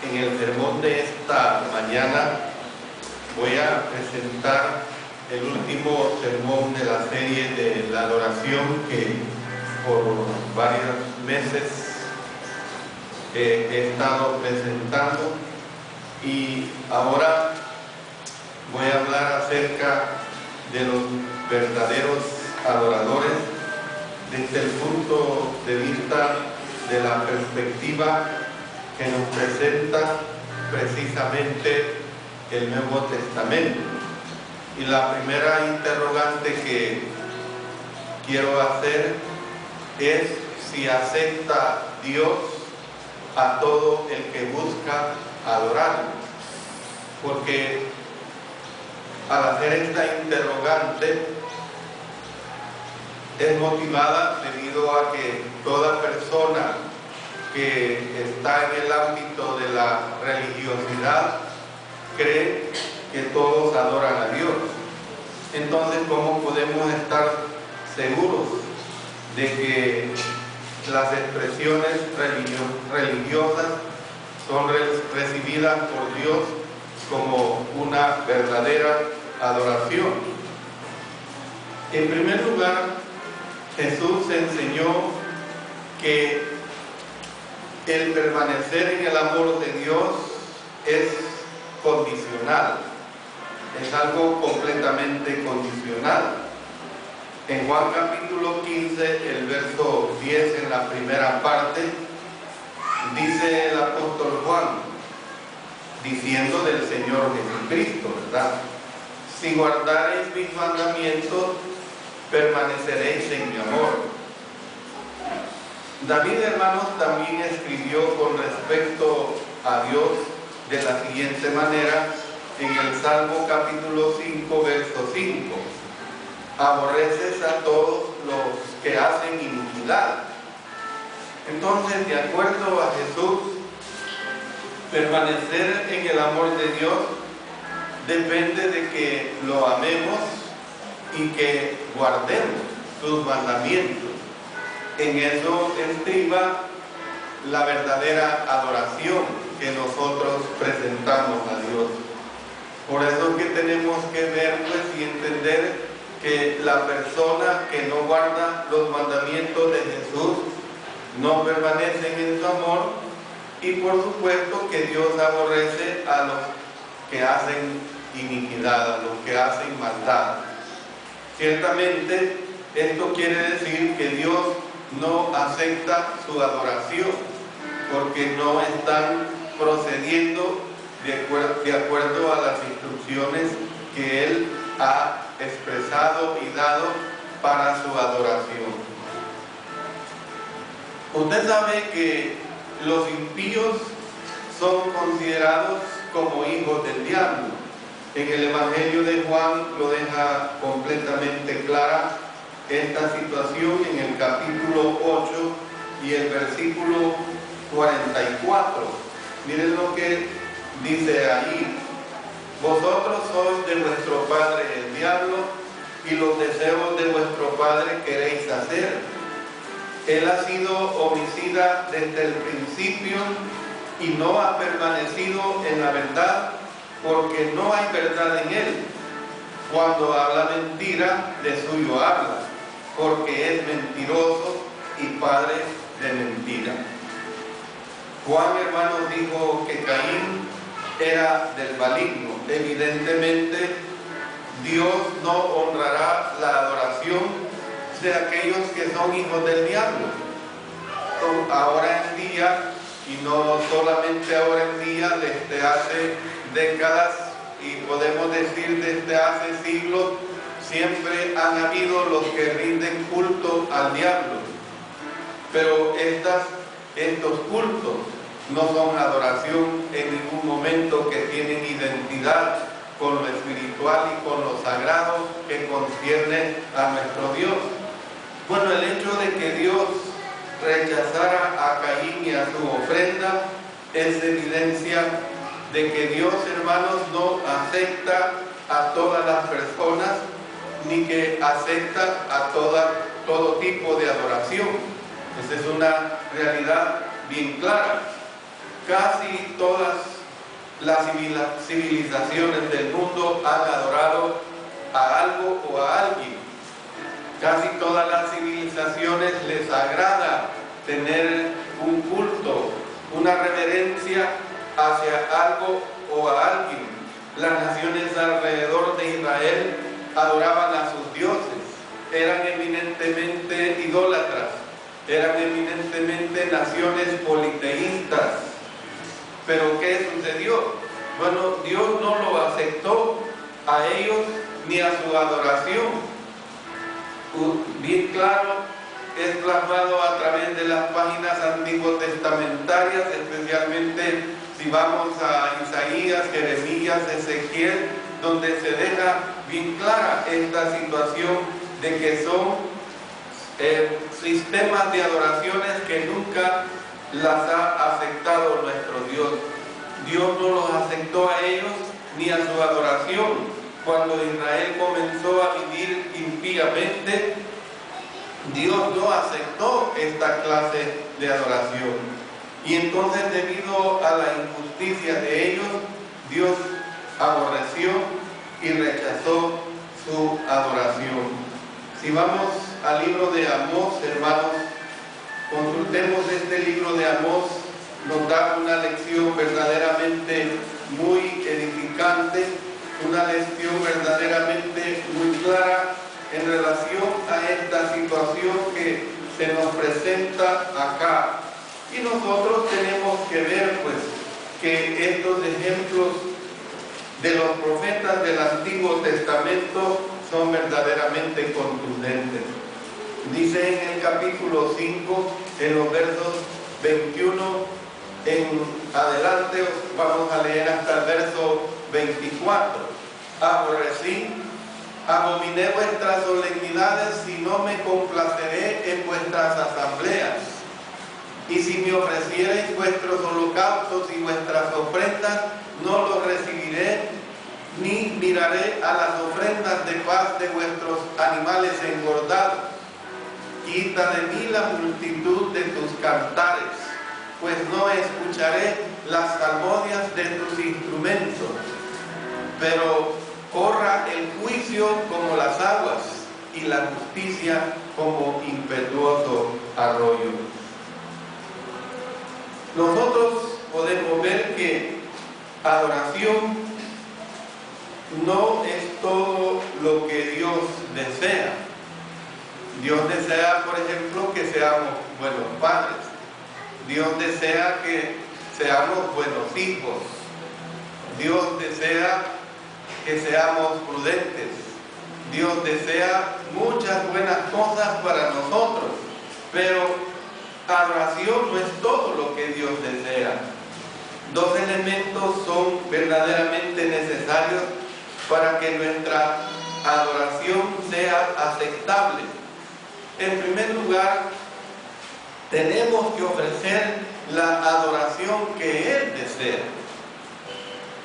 En el sermón de esta mañana voy a presentar el último sermón de la serie de la adoración que por varios meses he estado presentando, y ahora voy a hablar acerca de los verdaderos adoradores desde el punto de vista de la perspectiva que nos presenta precisamente el Nuevo Testamento. Y la primera interrogante que quiero hacer es si acepta Dios a todo el que busca adorarlo. Porque al hacer esta interrogante es motivada debido a que toda persona que está en el ámbito de la religiosidad cree que todos adoran a Dios. Entonces, ¿cómo podemos estar seguros de que las expresiones religiosas son recibidas por Dios como una verdadera adoración? En primer lugar, Jesús enseñó que el permanecer en el amor de Dios es condicional, es algo completamente condicional. En Juan capítulo 15, el verso 10, en la primera parte, dice el apóstol Juan, diciendo del Señor Jesucristo, ¿verdad? Si guardareis mis mandamientos, permaneceréis en mi amor. David, hermanos, también escribió con respecto a Dios de la siguiente manera en el Salmo capítulo 5, verso 5. Aborreces a todos los que hacen iniquidad. Entonces, de acuerdo a Jesús, permanecer en el amor de Dios depende de que lo amemos y que guardemos sus mandamientos. En eso estriba la verdadera adoración que nosotros presentamos a Dios. Por eso es que tenemos que ver y entender que la persona que no guarda los mandamientos de Jesús no permanece en su amor, y por supuesto que Dios aborrece a los que hacen iniquidad, a los que hacen maldad. Ciertamente esto quiere decir que Dios no acepta su adoración, porque no están procediendo de acuerdo a las instrucciones que Él ha expresado y dado para su adoración. Usted sabe que los impíos son considerados como hijos del diablo. En el Evangelio de Juan lo deja completamente clara esta situación en el capítulo 8 y el versículo 44. Miren lo que dice ahí: vosotros sois de vuestro padre el diablo, y los deseos de vuestro padre queréis hacer. Él ha sido homicida desde el principio y no ha permanecido en la verdad, porque no hay verdad en él. Cuando habla mentira, de suyo habla, porque es mentiroso y padre de mentira. Juan, hermanos, dijo que Caín era del maligno. Evidentemente, Dios no honrará la adoración de aquellos que son hijos del diablo. Ahora en día, y no solamente ahora en día, desde hace décadas, y podemos decir desde hace siglos, siempre han habido los que rinden culto al diablo. Pero estos cultos no son adoración en ningún momento, que tienen identidad con lo espiritual y con lo sagrado que concierne a nuestro Dios. Bueno, el hecho de que Dios rechazara a Caín y a su ofrenda es evidencia de que Dios, hermanos, no acepta a todas las personas, ni que acepta a todo tipo de adoración. Esa es una realidad bien clara. casi todas las civilizaciones del mundo han adorado a algo o a alguien. Casi todas las civilizaciones les agrada tener un culto, una reverencia hacia algo o a alguien. Las naciones alrededor de Israel adoraban a sus dioses, eran eminentemente idólatras, eran eminentemente naciones politeístas. Pero ¿qué sucedió? Bueno, Dios no lo aceptó a ellos ni a su adoración. Bien claro, es plasmado a través de las páginas antiguo testamentarias, especialmente si vamos a Isaías, Jeremías, Ezequiel, donde se deja bien clara esta situación de que son sistemas de adoraciones que nunca las ha aceptado nuestro Dios. Dios no los aceptó a ellos ni a su adoración. Cuando Israel comenzó a vivir impíamente, Dios no aceptó esta clase de adoración. Y entonces, debido a la injusticia de ellos, Dios aborreció y rechazó su adoración. Si vamos al libro de Amós, hermanos, consultemos este libro de Amós, nos da una lección verdaderamente muy edificante, una lección verdaderamente muy clara en relación a esta situación que se nos presenta acá. Y nosotros tenemos que ver, pues, que estos ejemplos de los profetas del Antiguo Testamento son verdaderamente contundentes. Dice en el capítulo 5, en los versos 21 en adelante, vamos a leer hasta el verso 24. Aborrecí, abominé vuestras solemnidades y no me complaceré en vuestras asambleas. Y si me ofreciereis vuestros holocaustos y vuestras ofrendas, no los recibiré, ni miraré a las ofrendas de paz de vuestros animales engordados. Quita de mí la multitud de tus cantares, pues no escucharé las salmodias de tus instrumentos. Pero corra el juicio como las aguas y la justicia como impetuoso arroyo. Nosotros podemos ver que adoración no es todo lo que Dios desea. Dios desea, por ejemplo, que seamos buenos padres. Dios desea que seamos buenos hijos. Dios desea que seamos prudentes. Dios desea muchas buenas cosas para nosotros, pero adoración no es todo lo que Dios desea. Dos elementos son verdaderamente necesarios para que nuestra adoración sea aceptable. En primer lugar, tenemos que ofrecer la adoración que Él desea.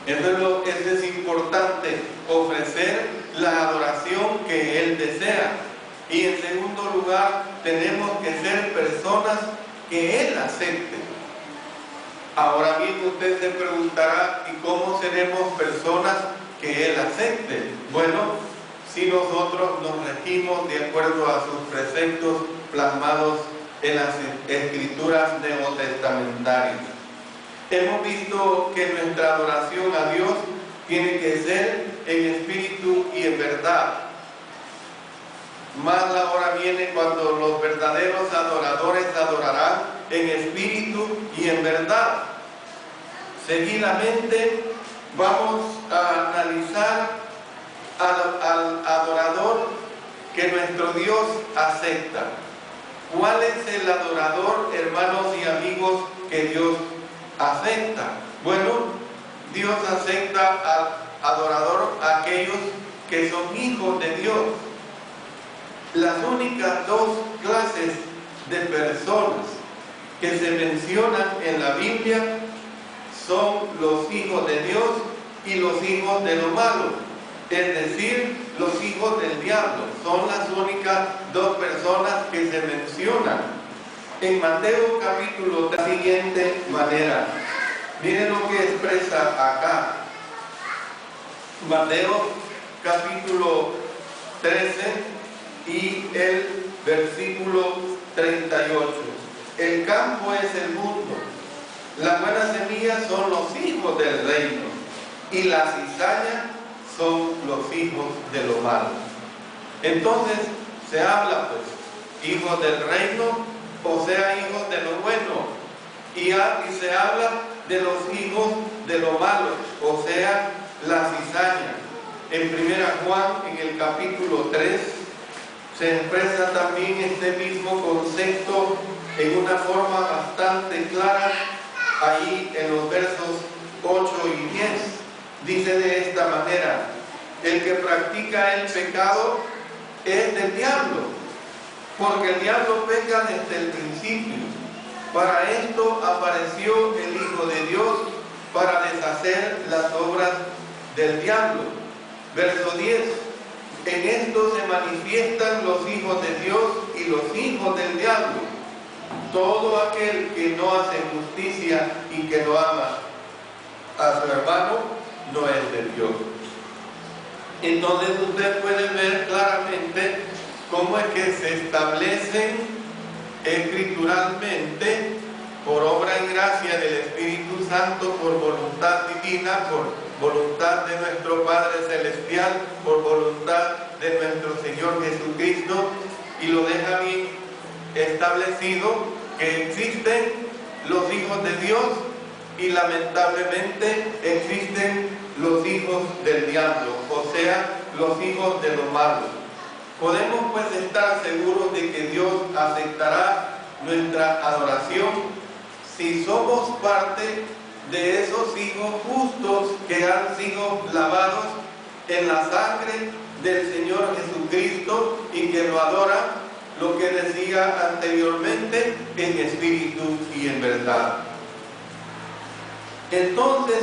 Eso es importante, ofrecer la adoración que Él desea. Y en segundo lugar, tenemos que ser personas que Él acepte. Ahora mismo usted se preguntará, ¿y cómo seremos personas que Él acepte? Bueno, si nosotros nos regimos de acuerdo a sus preceptos plasmados en las escrituras neotestamentarias. Hemos visto que nuestra adoración a Dios tiene que ser en espíritu y en verdad. Más la hora viene cuando los verdaderos adoradores adorarán en espíritu y en verdad. Seguidamente vamos a analizar al adorador que nuestro Dios acepta. ¿Cuál es el adorador, hermanos y amigos, que Dios acepta? Bueno, Dios acepta al adorador a aquellos que son hijos de Dios. Las únicas dos clases de personas que se mencionan en la Biblia son los hijos de Dios y los hijos de lo malo, es decir, los hijos del diablo. Son las únicas dos personas que se mencionan. En Mateo capítulo de la siguiente manera: Miren lo que expresa acá. Mateo capítulo 13 y el versículo 38. El campo es el mundo. Las buenas semillas son los hijos del reino y la cizaña son los hijos de lo malo. Entonces se habla pues hijos del reino, o sea hijos de lo bueno, y se habla de los hijos de lo malo, o sea la cizaña. En 1 Juan, en el capítulo 3, se expresa también este mismo concepto en una forma bastante clara, ahí en los versos 8 y 10. Dice de esta manera: el que practica el pecado es del diablo, porque el diablo peca desde el principio. Para esto apareció el Hijo de Dios, para deshacer las obras del diablo. Verso 10: en esto se manifiestan los hijos de Dios y los hijos del diablo. Todo aquel que no hace justicia y que no ama a su hermano no es de Dios. Entonces usted puede ver claramente cómo es que se establecen escrituralmente, por obra y gracia del Espíritu Santo, por voluntad divina, por voluntad de nuestro Padre Celestial, por voluntad de nuestro Señor Jesucristo, y lo deja bien establecido que existen los hijos de Dios y lamentablemente existen los hijos del diablo, o sea, los hijos de lo malo. Podemos pues estar seguros de que Dios aceptará nuestra adoración si somos parte de esos hijos justos que han sido lavados en la sangre del Señor Jesucristo y que lo adoran, lo que decía anteriormente, en espíritu y en verdad. Entonces,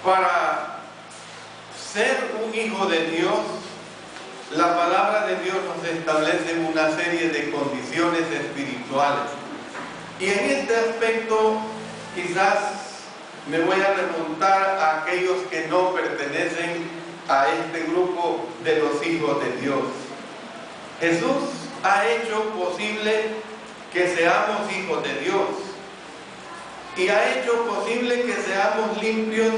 para ser un hijo de Dios, la palabra de Dios nos establece una serie de condiciones espirituales. Y en este aspecto, quizás me voy a remontar a aquellos que no pertenecen a este grupo de los hijos de Dios. Jesús ha hecho posible que seamos hijos de Dios y ha hecho posible que seamos limpios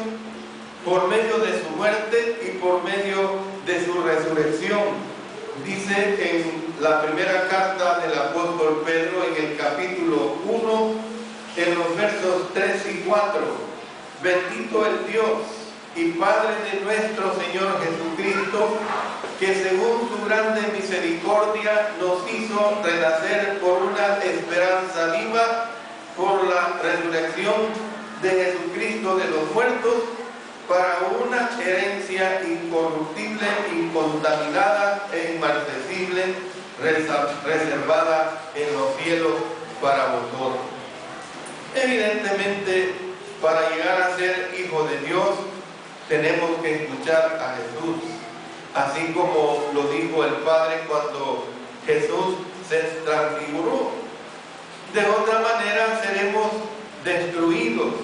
por medio de su muerte y por medio de su resurrección. Dice en la primera carta del apóstol Pedro, en el capítulo 1, en los versos 3 y 4: bendito el Dios y Padre de nuestro Señor Jesucristo, que según su grande misericordia nos hizo renacer por una esperanza viva, por la resurrección de Jesucristo de los muertos, para una herencia incorruptible, incontaminada e inmarcesible, reservada en los cielos para vosotros. Evidentemente, para llegar a ser hijo de Dios, tenemos que escuchar a Jesús, así como lo dijo el Padre cuando Jesús se transfiguró. De otra manera seremos destruidos.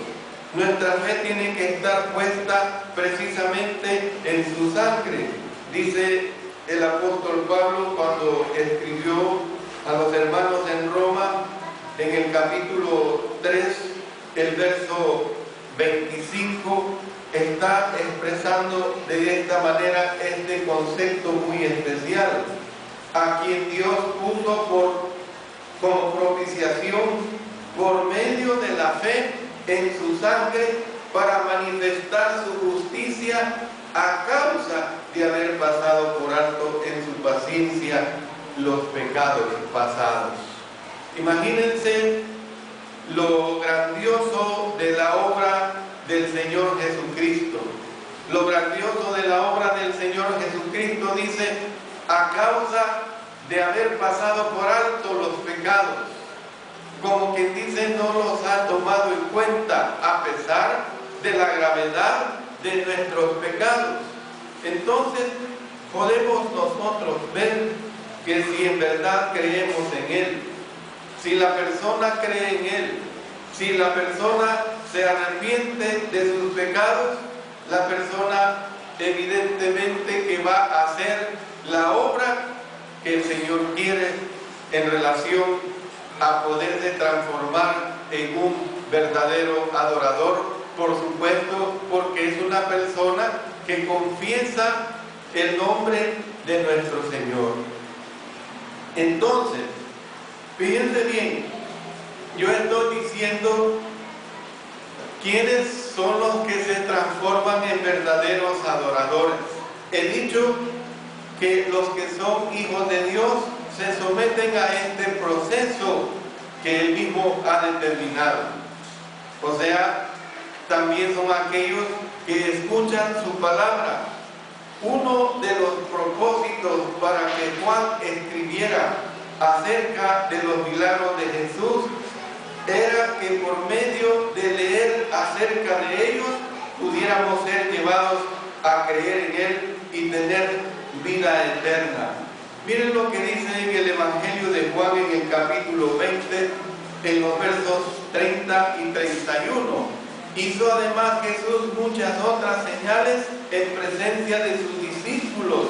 Nuestra fe tiene que estar puesta precisamente en su sangre. Dice el apóstol Pablo cuando escribió a los hermanos en Roma, en el capítulo 3, el verso 25, está expresando de esta manera este concepto muy especial: a quien Dios puso como propiciación por medio de la fe en su sangre, para manifestar su justicia a causa de haber pasado por alto en su paciencia los pecados pasados. Imagínense lo grandioso de la obra del Señor Jesucristo. Lo grandioso de la obra del Señor Jesucristo, dice, a causa de haber pasado por alto los pecados. Como quien dice, no los ha tomado en cuenta a pesar de la gravedad de nuestros pecados. Entonces podemos nosotros ver que si en verdad creemos en Él, si la persona cree en Él, Si la persona se arrepiente de sus pecados, la persona evidentemente que va a hacer la obra que el Señor quiere en relación a poderse transformar en un verdadero adorador, por supuesto, porque es una persona que confiesa el nombre de nuestro Señor. Entonces, fíjense bien, yo estoy diciendo quiénes son los que se transforman en verdaderos adoradores. He dicho que los que son hijos de Dios se someten a este proceso que Él mismo ha determinado. O sea, también son aquellos que escuchan su palabra. Uno de los propósitos para que Juan escribiera acerca de los milagros de Jesús era que por medio de leer acerca de ellos pudiéramos ser llevados a creer en Él y tener vida eterna. Miren lo que dice en el Evangelio de Juan en el capítulo 20, en los versos 30 y 31. Hizo además Jesús muchas otras señales en presencia de sus discípulos,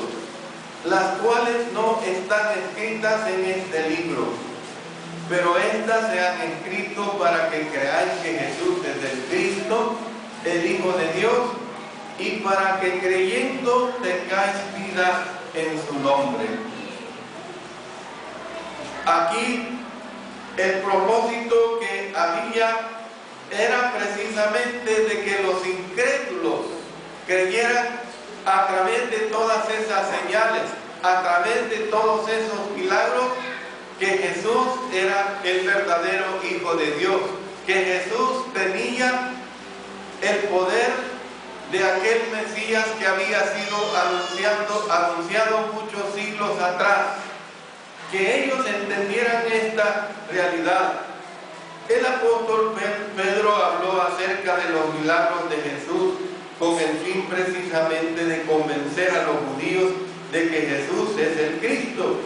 las cuales no están escritas en este libro, pero estas se han escrito para que creáis que Jesús es el Cristo, el Hijo de Dios, y para que creyendo tengáis vida en su nombre. Aquí el propósito que había era precisamente de que los incrédulos creyeran a través de todas esas señales, a través de todos esos milagros, que Jesús era el verdadero Hijo de Dios, que Jesús tenía el poder de aquel Mesías que había sido anunciado muchos siglos atrás, que ellos entendieran esta realidad. El apóstol Pedro habló acerca de los milagros de Jesús con el fin precisamente de convencer a los judíos de que Jesús es el Cristo.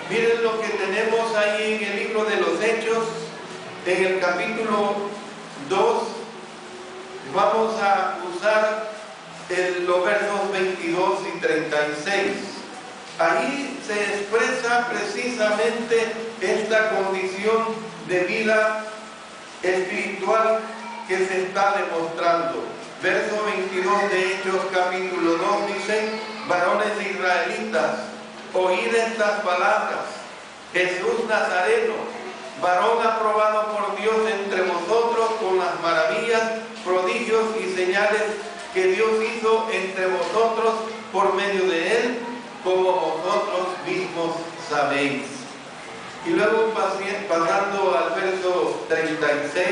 Miren lo que tenemos ahí en el libro de los Hechos, en el capítulo 2. Vamos a usar los versos 22 y 36. Ahí se expresa precisamente esta condición de vida espiritual que se está demostrando. Verso 22 de Hechos capítulo 2 dice: varones israelitas, oíd estas palabras. Jesús Nazareno, varón aprobado por Dios entre vosotros con las maravillas, prodigios y señales que Dios hizo entre vosotros por medio de él, como vosotros mismos sabéis. Y luego pasando al verso 36,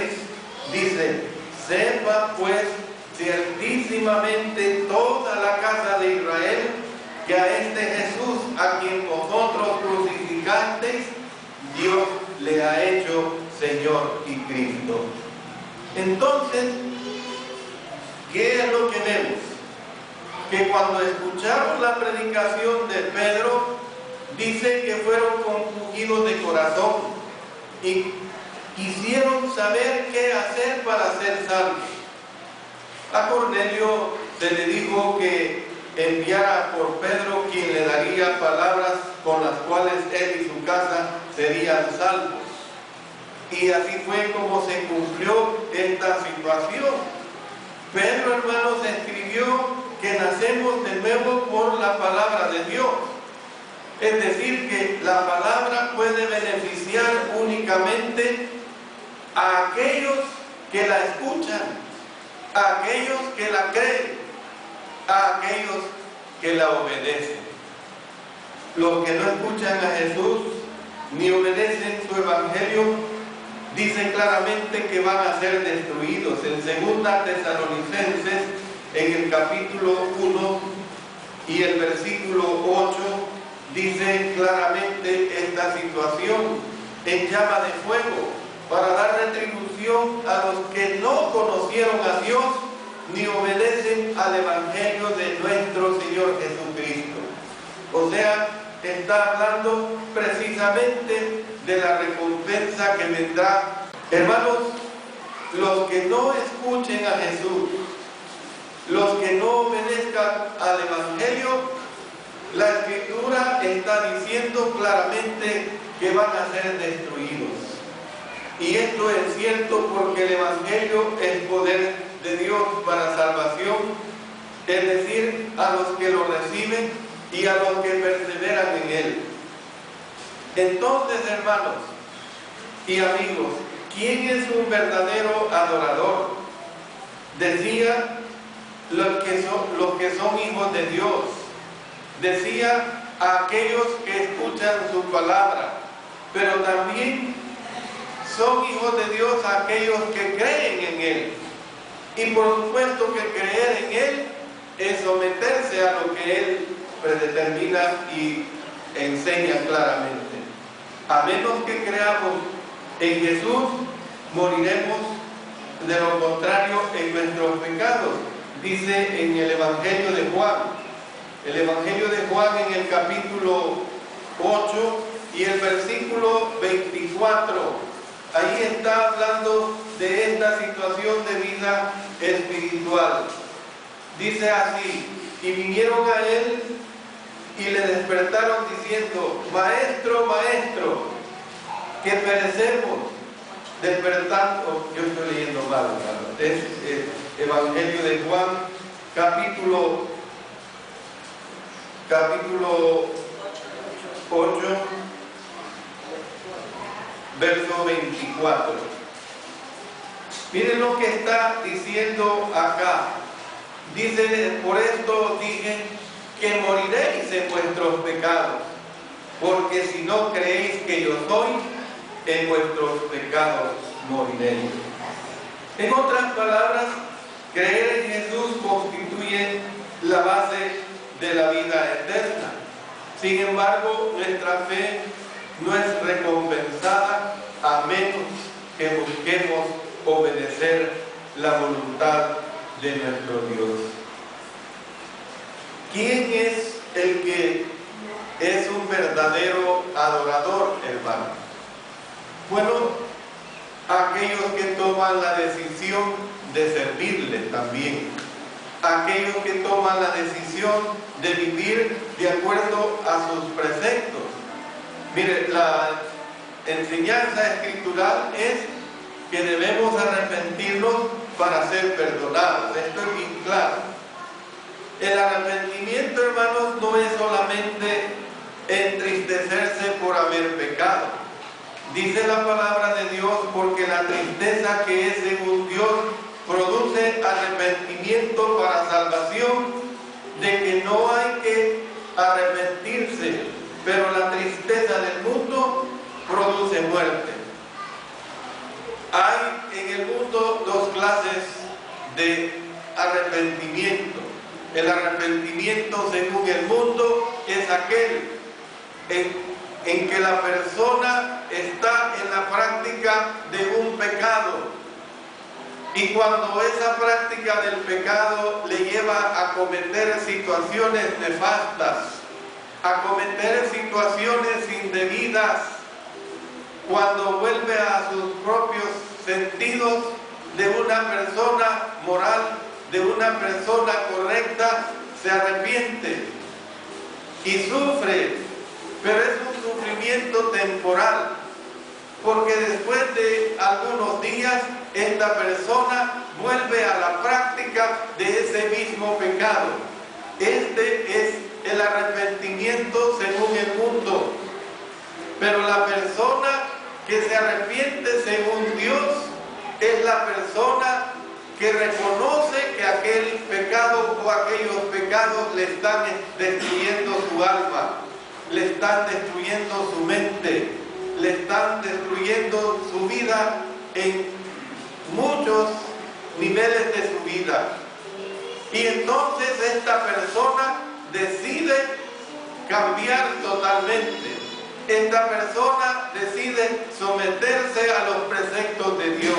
dice: sepa pues ciertísimamente toda la casa de Israel que a este Jesús, a quien vosotros crucificasteis, Dios le ha hecho Señor y Cristo. Entonces, ¿qué es lo que vemos? Que cuando escucharon la predicación de Pedro, dice que fueron compungidos de corazón y quisieron saber qué hacer para ser salvos. A Cornelio se le dijo que enviara por Pedro, quien le daría palabras con las cuales él y su casa serían salvos. Y así fue como se cumplió esta situación. Pedro, hermanos, escribió que nacemos de nuevo por la palabra de Dios. Es decir, que la palabra puede beneficiar únicamente a aquellos que la escuchan, a aquellos que la creen, a aquellos que la obedecen. Los que no escuchan a Jesús ni obedecen su evangelio, dicen claramente que van a ser destruidos. En 2 Tesalonicenses, en el capítulo 1 y el versículo 8, dice claramente esta situación: en llama de fuego, para dar retribución a los que no conocieron a Dios ni obedecen al evangelio de nuestro Señor Jesucristo. O sea, está hablando precisamente de la recompensa que vendrá. Hermanos, los que no escuchen a Jesús, los que no obedezcan al Evangelio, la Escritura está diciendo claramente que van a ser destruidos. Y esto es cierto porque el Evangelio es poder de Dios para salvación, es decir, a los que lo reciben y a los que perseveran en él. Entonces, hermanos y amigos, ¿quién es un verdadero adorador? Decía los que son hijos de Dios. Decía a aquellos que escuchan su palabra, pero también son hijos de Dios aquellos que creen en Él. Y por supuesto que creer en Él es someterse a lo que Él predetermina y enseña claramente. A menos que creamos en Jesús, moriremos de lo contrario en nuestros pecados. Dice en el Evangelio de Juan. El Evangelio de Juan en el capítulo 8 y el versículo 24. Ahí está hablando de esta situación de vida espiritual. Dice así: y vinieron a él y le despertaron diciendo: Maestro, Maestro, que perecemos. Despertando, yo estoy leyendo mal, hermano. Es el Evangelio de Juan, capítulo 8, verso 24. Miren lo que está diciendo acá. Dice: por esto dije que moriréis en vuestros pecados, porque si no creéis que yo soy, en vuestros pecados moriréis. En otras palabras, creer en Jesús constituye la base de la vida eterna. Sin embargo, nuestra fe no es recompensada a menos que busquemos obedecer la voluntad de nuestro Dios. ¿Quién es el que es un verdadero adorador, hermano? Bueno, aquellos que toman la decisión de servirle también. Aquellos que toman la decisión de vivir de acuerdo a sus preceptos. Mire, la enseñanza escritural es que debemos arrepentirnos para ser perdonados. Esto es bien claro. El arrepentimiento, hermanos, no es solamente entristecerse por haber pecado. Dice la palabra de Dios: porque la tristeza que es según Dios produce arrepentimiento para salvación, de que no hay que arrepentirse, pero la tristeza del mundo produce muerte. Hay en el mundo dos clases de arrepentimiento. El arrepentimiento según el mundo es aquel en que la persona está en la práctica de un pecado, y cuando esa práctica del pecado le lleva a cometer situaciones nefastas, a cometer situaciones indebidas, cuando vuelve a sus propios sentidos de una persona moral, de una persona correcta, se arrepiente y sufre, pero es un sufrimiento temporal, porque después de algunos días esta persona vuelve a la práctica de ese mismo pecado. Este es el arrepentimiento según el mundo. Pero la persona que se arrepiente según Dios es la persona que reconoce que aquel pecado o aquellos pecados le están destruyendo su alma, le están destruyendo su mente, le están destruyendo su vida en muchos niveles de su vida. Y entonces esta persona decide cambiar totalmente. Esta persona decide someterse a los preceptos de Dios.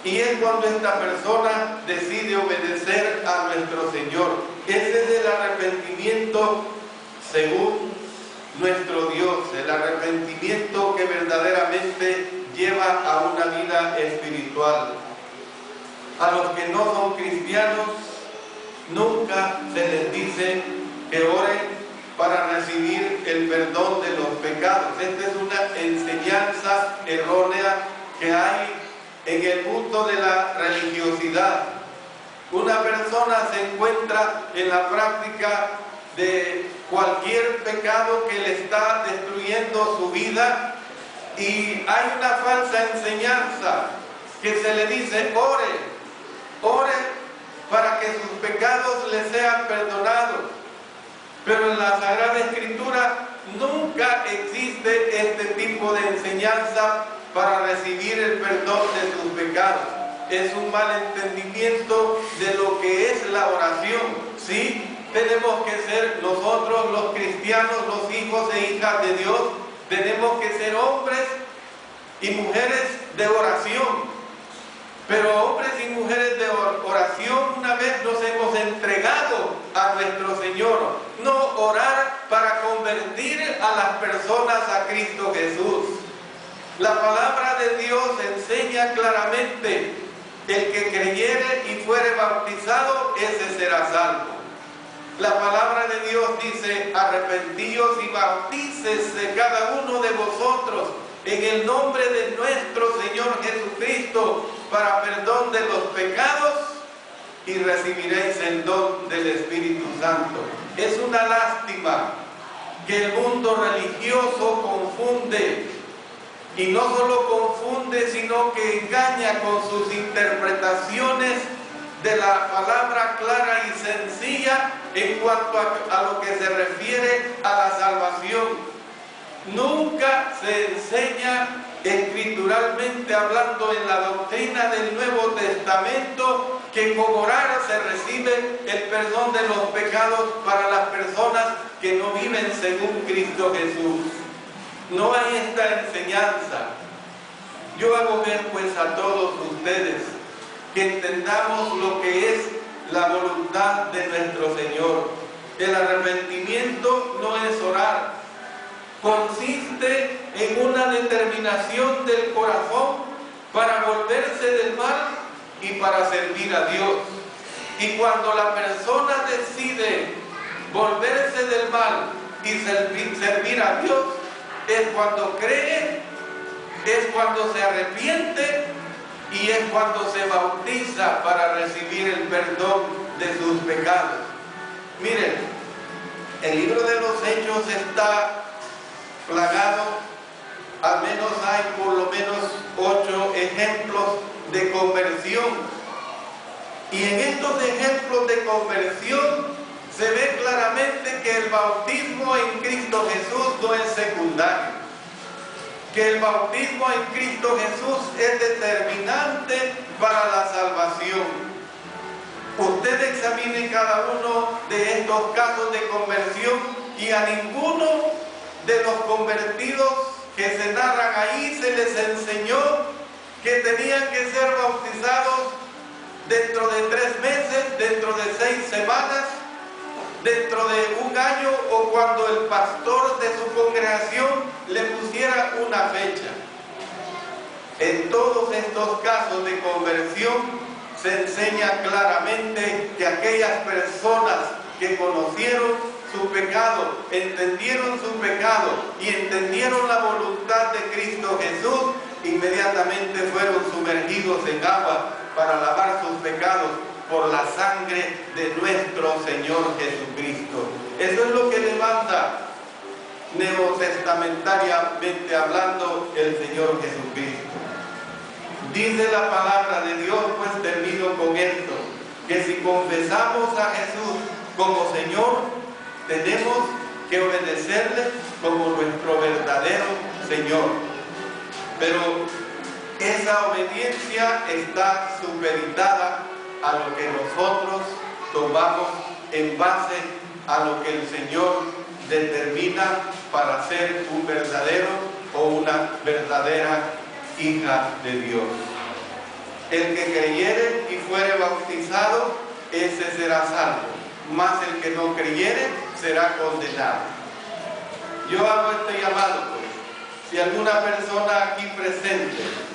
Y es cuando esta persona decide obedecer a nuestro Señor. Ese es el arrepentimiento según nuestro Dios, el arrepentimiento que verdaderamente lleva a una vida espiritual. A los que no son cristianos nunca se les dice que oren para recibir el perdón de los pecados. Esta es una enseñanza errónea que hay en el mundo de la religiosidad. Una persona se encuentra en la práctica de cualquier pecado que le está destruyendo su vida y hay una falsa enseñanza que se le dice: ore para que sus pecados le sean perdonados. Pero en la Sagrada Escritura nunca existe este tipo de enseñanza para recibir el perdón de sus pecados. Es un mal entendimiento de lo que es la oración. Sí, tenemos que ser nosotros los cristianos, los hijos e hijas de Dios, tenemos que ser hombres y mujeres de oración. Pero hombres y mujeres de oración, una vez nos hemos entregado a nuestro Señor, no orar para convertir a las personas a Cristo Jesús. La palabra de Dios enseña claramente: el que creyere y fuere bautizado, ese será salvo. La palabra de Dios dice: arrepentíos y bautícese cada uno de vosotros en el nombre de nuestro Señor Jesucristo para perdón de los pecados y recibiréis el don del Espíritu Santo. Es una lástima que el mundo religioso confunde, y no solo confunde, sino que engaña con sus interpretaciones de la palabra clara y sencilla en cuanto a lo que se refiere a la salvación. Nunca se enseña escrituralmente hablando en la doctrina del Nuevo Testamento que con orar se recibe el perdón de los pecados para las personas que no viven según Cristo Jesús. No hay esta enseñanza. Yo hago ver pues a todos ustedes que entendamos lo que es la voluntad de nuestro Señor. El arrepentimiento no es orar. Consiste en una determinación del corazón para volverse del mal y para servir a Dios. Y cuando la persona decide volverse del mal y servir a Dios, es cuando cree, es cuando se arrepiente y es cuando se bautiza para recibir el perdón de sus pecados. Miren, el libro de los Hechos está plagado, al menos hay por lo menos 8 ejemplos de conversión. Y en estos ejemplos de conversión se ve claramente que el bautismo en Cristo Jesús no es secundario, que el bautismo en Cristo Jesús es determinante para la salvación. Usted examine cada uno de estos casos de conversión y a ninguno de los convertidos que se narran ahí se les enseñó que tenían que ser bautizados dentro de 3 meses, dentro de 6 semanas, dentro de 1 año o cuando el pastor de su congregación le pusiera una fecha. En todos estos casos de conversión se enseña claramente que aquellas personas que conocieron su pecado, entendieron su pecado y entendieron la voluntad de Cristo Jesús, inmediatamente fueron sumergidos en agua para lavar sus pecados por la sangre de nuestro Señor Jesucristo. Eso es lo que demanda neotestamentariamente hablando el Señor Jesucristo. Dice la palabra de Dios, pues termino con esto, que si confesamos a Jesús como Señor, tenemos que obedecerle como nuestro verdadero Señor. Pero esa obediencia está supeditada a lo que nosotros tomamos en base a lo que el Señor determina para ser un verdadero o una verdadera hija de Dios. El que creyere y fuere bautizado, ese será salvo, mas el que no creyere será condenado. Yo hago este llamado, pues, Si alguna persona aquí presente